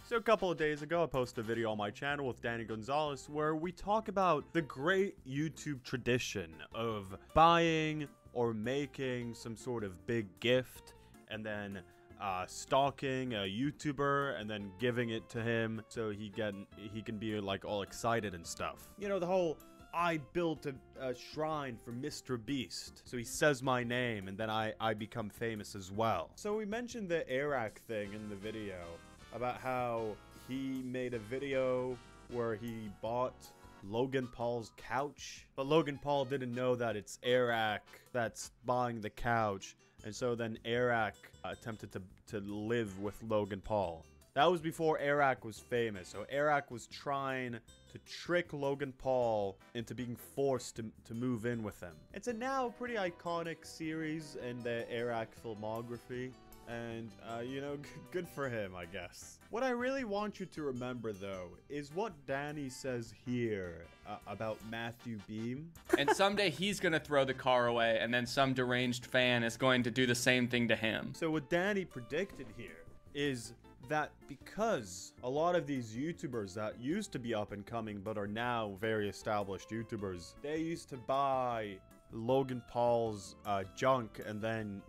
So a couple of days ago, I posted a video on my channel with Danny Gonzalez where we talk about the great YouTube tradition of buying or making some sort of big gift and then stalking a YouTuber and then giving it to him so he can be like all excited and stuff. You know, the whole I built a shrine for Mr. Beast, so he says my name and then I become famous as well. So we mentioned the Airrack thing in the video about how he made a video where he bought Logan Paul's couch, but Logan Paul didn't know that it's Airrack that's buying the couch, and so then Airrack attempted to live with Logan Paul. That was before Airrack was famous, so Airrack was trying to trick Logan Paul into being forced to move in with him. It's a now pretty iconic series in the Airrack filmography. And, you know, good for him, I guess. What I really want you to remember, though, is what Danny says here about Matthew Beam. And someday he's gonna throw the car away, and then some deranged fan is going to do the same thing to him. So what Danny predicted here is that because a lot of these YouTubers that used to be up and coming but are now very established YouTubers, they used to buy Logan Paul's junk and then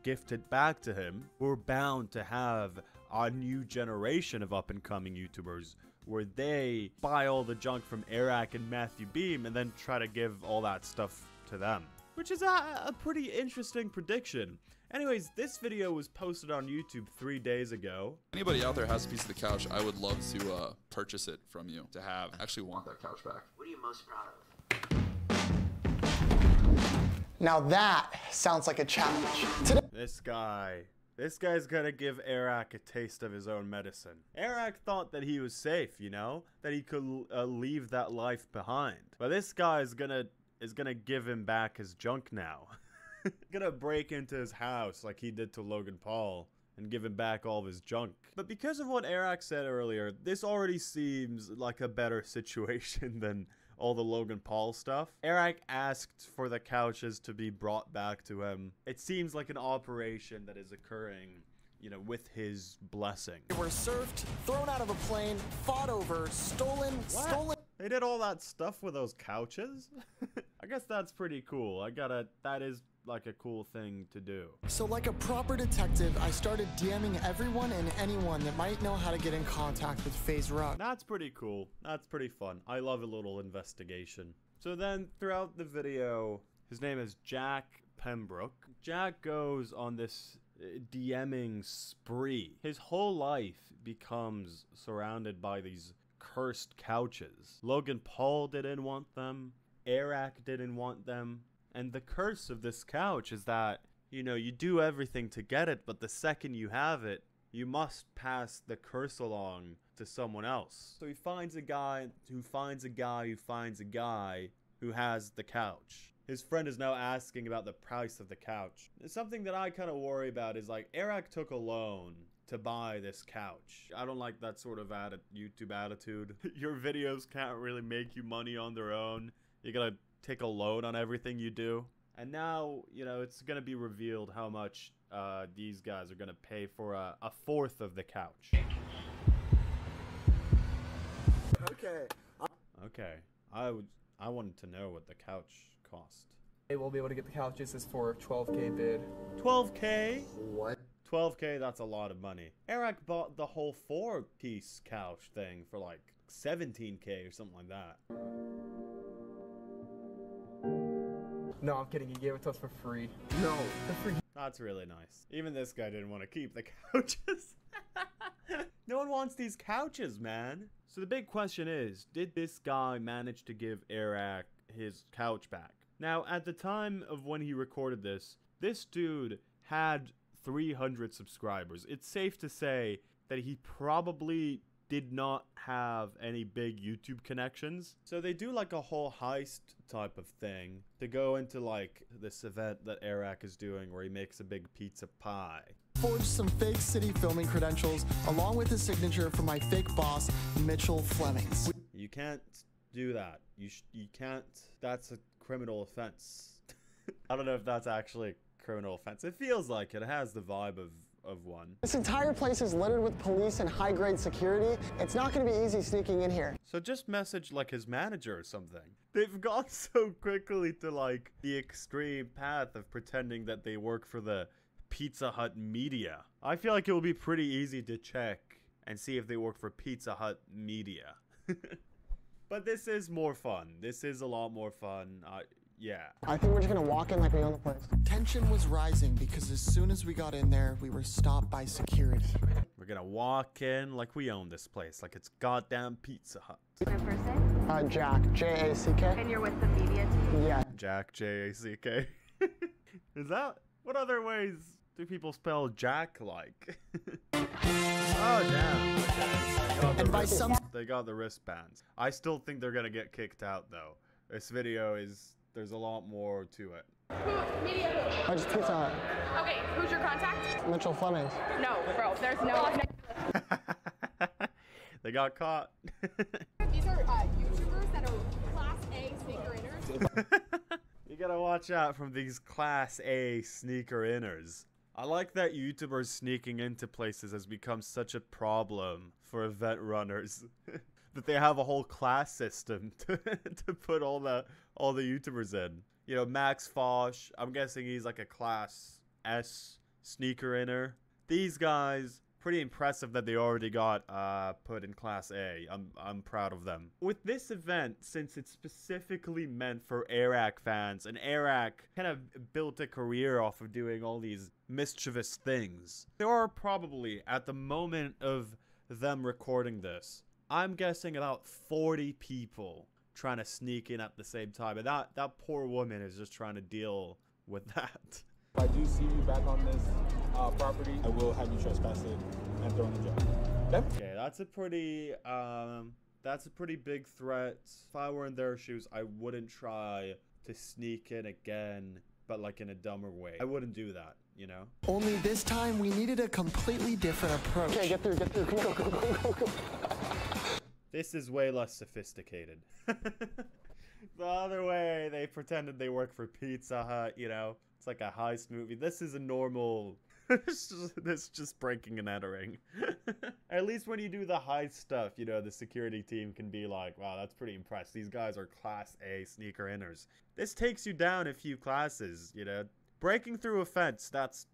gift it back to him, we're bound to have a new generation of up-and-coming YouTubers where they buy all the junk from Airrack and Matthew Beam and then try to give all that stuff to them. Which is a pretty interesting prediction. Anyways, this video was posted on YouTube 3 days ago. Anybody out there has a piece of the couch, I would love to purchase it from you to have. I actually want that couch back. What are you most proud of? Now that sounds like a challenge. Today This guy's gonna give Airrack a taste of his own medicine. Airrack thought that he was safe, you know? That he could leave that life behind. But this guy is gonna give him back his junk now. Gonna break into his house like he did to Logan Paul and give him back all of his junk. But because of what Airrack said earlier, this already seems like a better situation than all the Logan Paul stuff. Airrack asked for the couches to be brought back to him. It seems like an operation that is occurring, you know, with his blessing. they were surfed, thrown out of a plane, fought over, stolen. They did all that stuff with those couches? I guess that's pretty cool. That is like a cool thing to do. So like a proper detective, I started DMing everyone and anyone that might know how to get in contact with FaZe Rug. That's pretty cool. That's pretty fun. I love a little investigation. So then throughout the video, his name is Jack Pembroke. Jack goes on this DMing spree. His whole life becomes surrounded by these cursed couches. Logan Paul didn't want them. Airrack didn't want them. And the curse of this couch is that, you know, you do everything to get it, but the second you have it, you must pass the curse along to someone else. So he finds a guy who finds a guy who finds a guy who has the couch. His friend is now asking about the price of the couch. Something that I kind of worry about is like, Airrack took a loan to buy this couch. I don't like that sort of YouTube attitude. Your videos can't really make you money on their own. You gotta take a loan on everything you do. And now, you know, it's gonna be revealed how much these guys are gonna pay for a fourth of the couch. Okay. I wanted to know what the couch cost. We'll be able to get the couches. This is for 12K bid. 12K? What? 12K, that's a lot of money. Airrack bought the whole 4-piece couch thing for like 17K or something like that. No, I'm kidding. He gave it to us for free. No. For free. That's really nice. Even this guy didn't want to keep the couches. No one wants these couches, man. So the big question is, did this guy manage to give Airrack his couch back? Now, at the time of when he recorded this dude had 300 subscribers. It's safe to say that he probably did not have any big YouTube connections. So they do like a whole heist type of thing to go into like this event that Airrack is doing where he makes a big pizza pie. Forged some fake city filming credentials along with his signature from my fake boss, Mitchell Flemings. You can't do that. You can't. That's a criminal offense. I don't know if that's actually a criminal offense. It feels like it has the vibe of one. This entire place is littered with police and high-grade security. It's not going to be easy sneaking in here. So just message like his manager or something. They've gone so quickly to like the extreme path of pretending that they work for the Pizza Hut media. I feel like it will be pretty easy to check and see if they work for Pizza Hut media. But this is more fun. This is a lot more fun. Yeah. I think we're just going to walk in like we own the place. Tension was rising because as soon as we got in there, we were stopped by security. We're gonna walk in like we own this place, like it's goddamn Pizza Hut. Your first name? Jack, J-A-C-K. And you're with the media team? Yeah. Jack, J-A-C-K. Is that? What other ways do people spell Jack like? Oh, damn. Okay. They got the wristbands. I still think they're gonna get kicked out, though. This video is... There's a lot more to it. Who? Media who? I just Pizza Hut. Okay, who's your contact? Mitchell Fleming. No, bro, there's no... They got caught. These are YouTubers that are Class A sneaker inners. You gotta watch out from these Class A sneaker inners. I like that YouTubers sneaking into places has become such a problem for event runners. That they have a whole class system to put all the YouTubers in. You know, Max Fosh, I'm guessing he's like a Class S sneaker inner. These guys, pretty impressive that they already got put in Class A. I'm proud of them. With this event, since it's specifically meant for Airrack fans, and Airrack kind of built a career off of doing all these mischievous things, there are probably, at the moment of them recording this, I'm guessing about 40 people trying to sneak in at the same time. And that poor woman is just trying to deal with that. If I do see you back on this property, I will have you trespassed and thrown in jail. Okay, that's a pretty big threat. If I were in their shoes, I wouldn't try to sneak in again, but like in a dumber way. I wouldn't do that, you know? Only this time, we needed a completely different approach. Okay, get through. Come on, go. This is way less sophisticated. The other way, they pretended they work for Pizza Hut, you know? It's like a heist movie. This is a normal... This just breaking and entering. At least when you do the heist stuff, you know, the security team can be like, wow, that's pretty impressed. These guys are Class A sneaker inners. This takes you down a few classes, you know? Breaking through a fence, that's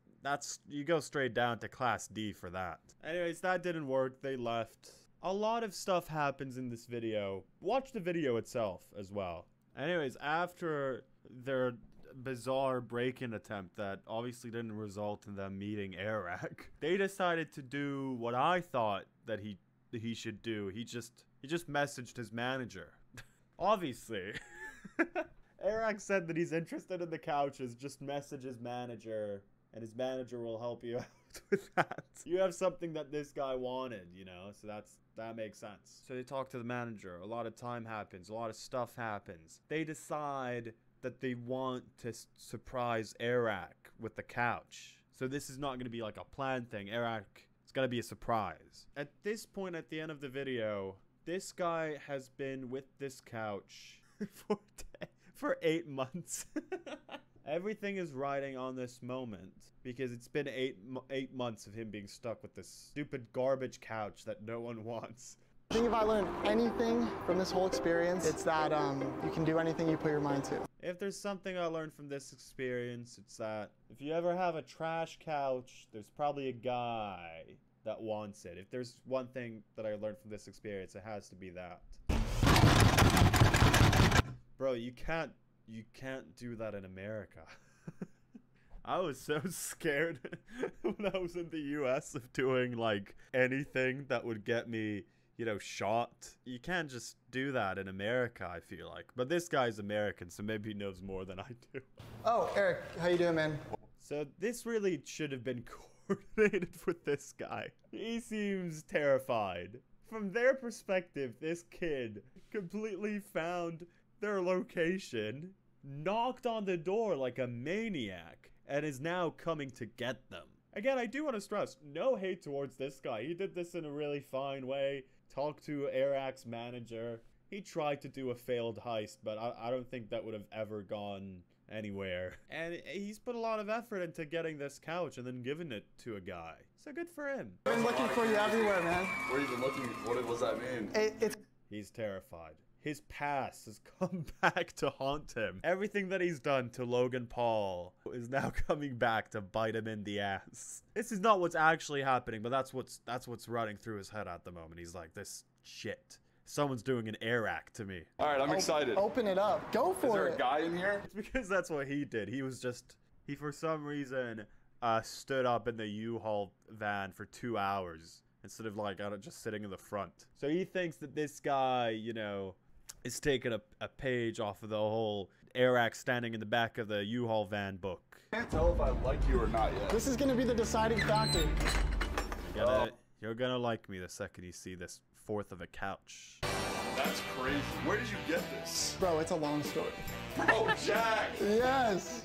you go straight down to Class D for that. Anyways, that didn't work. They left. A lot of stuff happens in this video. Watch the video itself as well. Anyways, after their bizarre break-in attempt that obviously didn't result in them meeting Airrack, they decided to do what I thought that he should do. He just messaged his manager. Obviously. Airrack said that he's interested in the couches. Just message his manager, and his manager will help you out with that. You have something that this guy wanted, you know, so that makes sense. So they talk to the manager. A lot of time happens. A lot of stuff happens. They decide that they want to surprise Airrack with the couch. So this is not going to be like a planned thing. Airrack, it's going to be a surprise. At this point, at the end of the video, this guy has been with this couch for 8 months. Everything is riding on this moment because it's been eight months of him being stuck with this stupid garbage couch that no one wants. I think if I learned anything from this whole experience, it's that you can do anything you put your mind to. If there's something I learned from this experience, it's that if you ever have a trash couch, there's probably a guy that wants it. If there's one thing that I learned from this experience, it has to be that. Bro, you can't do that in America. I was so scared when I was in the US of doing like anything that would get me, you know, shot. You can't just do that in America, I feel like. But this guy's American, so maybe he knows more than I do. Oh, Eric, how you doing, man? So this really should have been coordinated with this guy. He seems terrified. From their perspective, this kid completely found their location, knocked on the door like a maniac, and is now coming to get them. Again, I do want to stress, no hate towards this guy. He did this in a really fine way. Talked to Airrack's manager. He tried to do a failed heist, but I don't think that would have ever gone anywhere. And he's put a lot of effort into getting this couch and then giving it to a guy. So good for him. I've been looking for you everywhere, man. Where you been looking? What does that mean? It's He's terrified. His past has come back to haunt him. Everything that he's done to Logan Paul is now coming back to bite him in the ass. This is not what's actually happening, but that's what's running through his head at the moment. He's like, this shit. Someone's doing an Airrack to me. All right, I'm excited. Open it up. Go for it. Is there a guy in here? It's because that's what he did. He for some reason stood up in the U-Haul van for 2 hours instead of like just sitting in the front. So he thinks that this guy, you know, is taking a page off of the whole Airrack standing in the back of the U-Haul van book. I can't tell if I like you or not yet. This is gonna be the deciding factor. You're gonna like me the second you see this fourth of a couch. That's crazy. Where did you get this? Bro, it's a long story. Bro, Jack! Yes.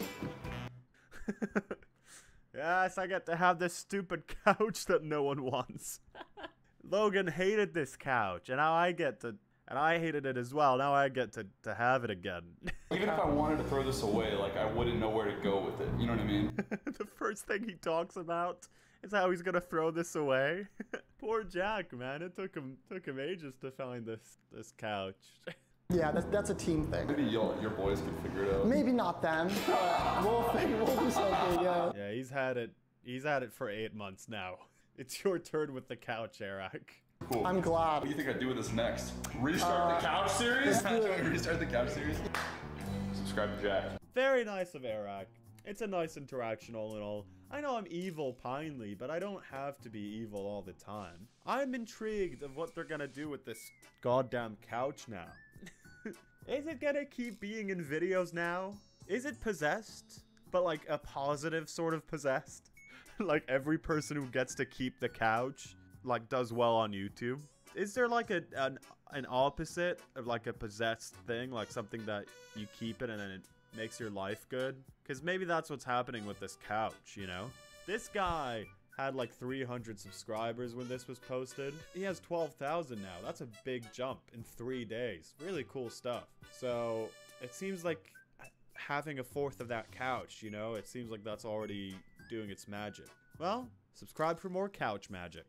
Yes, I get to have this stupid couch that no one wants. Logan hated this couch, and now I get to... And I hated it as well. Now I get to have it again. Even if I wanted to throw this away, like, I wouldn't know where to go with it. You know what I mean? The first thing he talks about is how he's gonna throw this away. Poor Jack, man. It took him ages to find this couch. Yeah, that's a team thing. Maybe your boys can figure it out. Maybe not them, but we'll do something, yeah. Yeah, he's had it for 8 months now. It's your turn with the couch, Airrack. Cool. I'm glad. What do you think I'd do with this next? Restart the couch series? Restart the couch series? Subscribe to Jack. Very nice of Airrack. It's a nice interaction all in all. I know I'm evil Pinely, but I don't have to be evil all the time. I'm intrigued of what they're gonna do with this goddamn couch now. Is it gonna keep being in videos now? Is it possessed? But like a positive sort of possessed? Like every person who gets to keep the couch like does well on YouTube? Is there like an opposite of like a possessed thing, like something that you keep it and then it makes your life good? Because maybe that's what's happening with this couch, you know? This guy had like 300 subscribers when this was posted. He has 12,000 now. That's a big jump in 3 days. Really cool stuff. So it seems like having a fourth of that couch, you know, it seems like that's already doing its magic. Well, subscribe for more couch magic.